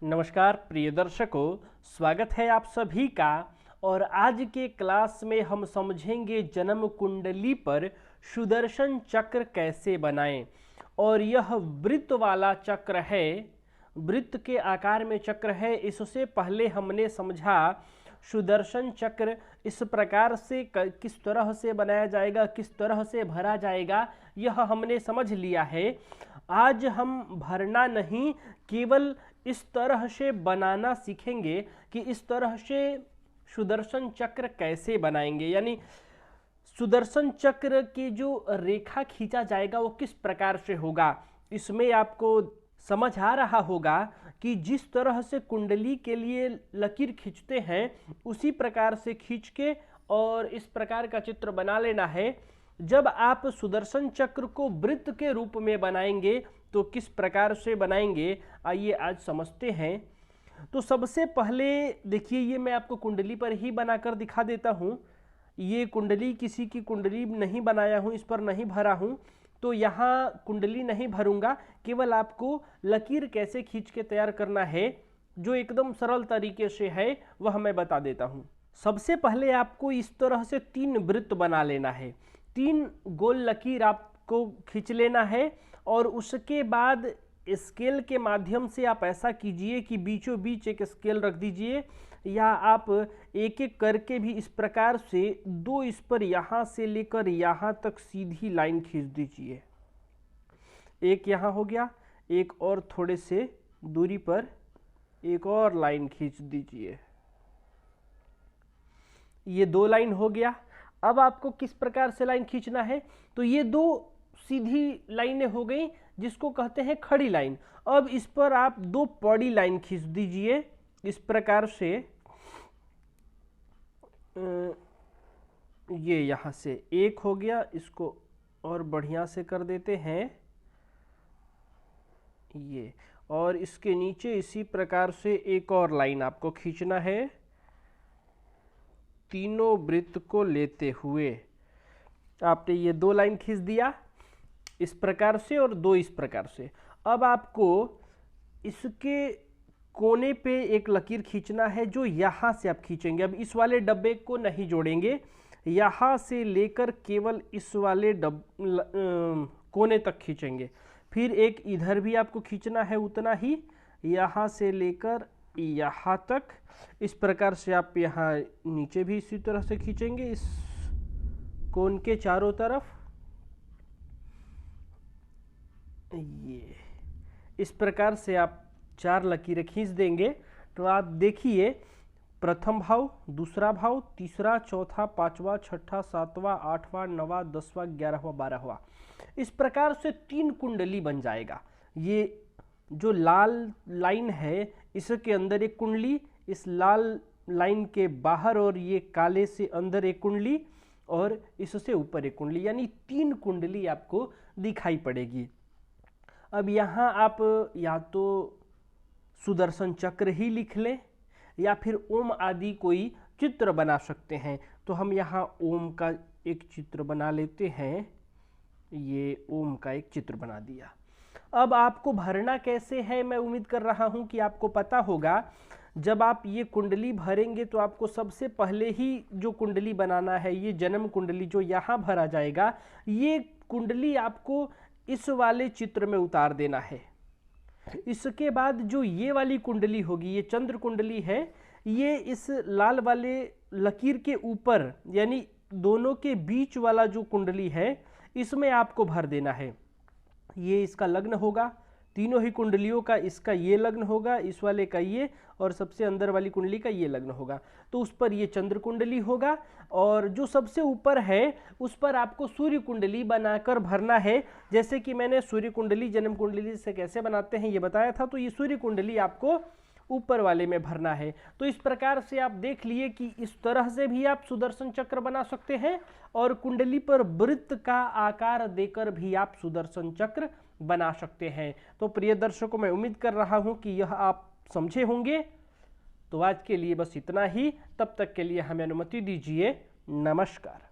नमस्कार प्रिय दर्शकों, स्वागत है आप सभी का। और आज के क्लास में हम समझेंगे जन्म कुंडली पर सुदर्शन चक्र कैसे बनाएं। और यह वृत्त वाला चक्र है, वृत्त के आकार में चक्र है। इससे पहले हमने समझा सुदर्शन चक्र इस प्रकार से किस तरह से बनाया जाएगा, किस तरह से भरा जाएगा, यह हमने समझ लिया है। आज हम भरना नहीं, केवल इस तरह से बनाना सीखेंगे कि इस तरह से सुदर्शन चक्र कैसे बनाएंगे, यानी सुदर्शन चक्र की जो रेखा खींचा जाएगा वो किस प्रकार से होगा। इसमें आपको समझ आ रहा होगा कि जिस तरह से कुंडली के लिए लकीर खींचते हैं उसी प्रकार से खींच के और इस प्रकार का चित्र बना लेना है। जब आप सुदर्शन चक्र को वृत्त के रूप में बनाएंगे तो किस प्रकार से बनाएंगे, आइए आज समझते हैं। तो सबसे पहले देखिए, ये मैं आपको कुंडली पर ही बनाकर दिखा देता हूँ। ये कुंडली किसी की कुंडली नहीं बनाया हूँ, इस पर नहीं भरा हूँ, तो यहाँ कुंडली नहीं भरूंगा, केवल आपको लकीर कैसे खींच के तैयार करना है जो एकदम सरल तरीके से है वह मैं बता देता हूँ। सबसे पहले आपको इस तरह से 3 वृत्त बना लेना है, 3 गोल लकीर आपको खींच लेना है। और उसके बाद स्केल के माध्यम से आप ऐसा कीजिए कि बीचों बीच एक स्केल रख दीजिए, या आप एक एक करके भी इस प्रकार से 2 इस पर यहाँ से लेकर यहाँ तक सीधी लाइन खींच दीजिए। एक यहाँ हो गया, एक और थोड़े से दूरी पर एक और लाइन खींच दीजिए। ये 2 लाइन हो गया। अब आपको किस प्रकार से लाइन खींचना है, तो ये 2 सीधी लाइनें हो गई जिसको कहते हैं खड़ी लाइन। अब इस पर आप 2 पौड़ी लाइन खींच दीजिए इस प्रकार से। ये यहाँ से एक हो गया, इसको और बढ़िया से कर देते हैं ये, और इसके नीचे इसी प्रकार से एक और लाइन आपको खींचना है तीनों वृत्त को लेते हुए। आपने ये 2 लाइन खींच दिया इस प्रकार से और 2 इस प्रकार से। अब आपको इसके कोने पे एक लकीर खींचना है जो यहाँ से आप खींचेंगे। अब इस वाले डब्बे को नहीं जोड़ेंगे, यहाँ से लेकर केवल इस वाले कोने तक खींचेंगे। फिर एक इधर भी आपको खींचना है उतना ही, यहाँ से लेकर यहाँ तक। इस प्रकार से आप यहाँ नीचे भी इसी तरह से खींचेंगे इस कोन के चारों तरफ। ये इस प्रकार से आप 4 लकीरें खींच देंगे। तो आप देखिए, प्रथम भाव, दूसरा भाव, तीसरा, चौथा, 5वां, 6ठा, 7वां, 8वां, 9वां, 10वां, 11वां, 12वां, इस प्रकार से 3 कुंडली बन जाएगा। ये जो लाल लाइन है इसके अंदर एक कुंडली, इस लाल लाइन के बाहर और ये काले से अंदर एक कुंडली, और इससे ऊपर एक कुंडली, यानी 3 कुंडली आपको दिखाई पड़ेगी। अब यहाँ आप या तो सुदर्शन चक्र ही लिख लें या फिर ओम आदि कोई चित्र बना सकते हैं। तो हम यहाँ ओम का एक चित्र बना लेते हैं। ये ओम का एक चित्र बना दिया। अब आपको भरना कैसे है, मैं उम्मीद कर रहा हूँ कि आपको पता होगा। जब आप ये कुंडली भरेंगे तो आपको सबसे पहले ही जो कुंडली बनाना है, ये जन्म कुंडली जो यहाँ भरा जाएगा, ये कुंडली आपको इस वाले चित्र में उतार देना है। इसके बाद जो ये वाली कुंडली होगी, ये चंद्र कुंडली है, ये इस लाल वाले लकीर के ऊपर यानी दोनों के बीच वाला जो कुंडली है इसमें आपको भर देना है। ये इसका लग्न होगा, तीनों ही कुंडलियों का इसका ये लग्न होगा, इस वाले का ये, और सबसे अंदर वाली कुंडली का ये लग्न होगा। तो उस पर ये चंद्र कुंडली होगा, और जो सबसे ऊपर है उस पर आपको सूर्य कुंडली बनाकर भरना है। जैसे कि मैंने सूर्य कुंडली जन्म कुंडली से कैसे बनाते हैं ये बताया था, तो ये सूर्य कुंडली आपको ऊपर वाले में भरना है। तो इस प्रकार से आप देख लिए कि इस तरह से भी आप सुदर्शन चक्र बना सकते हैं, और कुंडली पर वृत्त का आकार देकर भी आप सुदर्शन चक्र बना सकते हैं। तो प्रिय दर्शकों, मैं उम्मीद कर रहा हूं कि यह आप समझे होंगे। तो आज के लिए बस इतना ही, तब तक के लिए हमें अनुमति दीजिए। नमस्कार।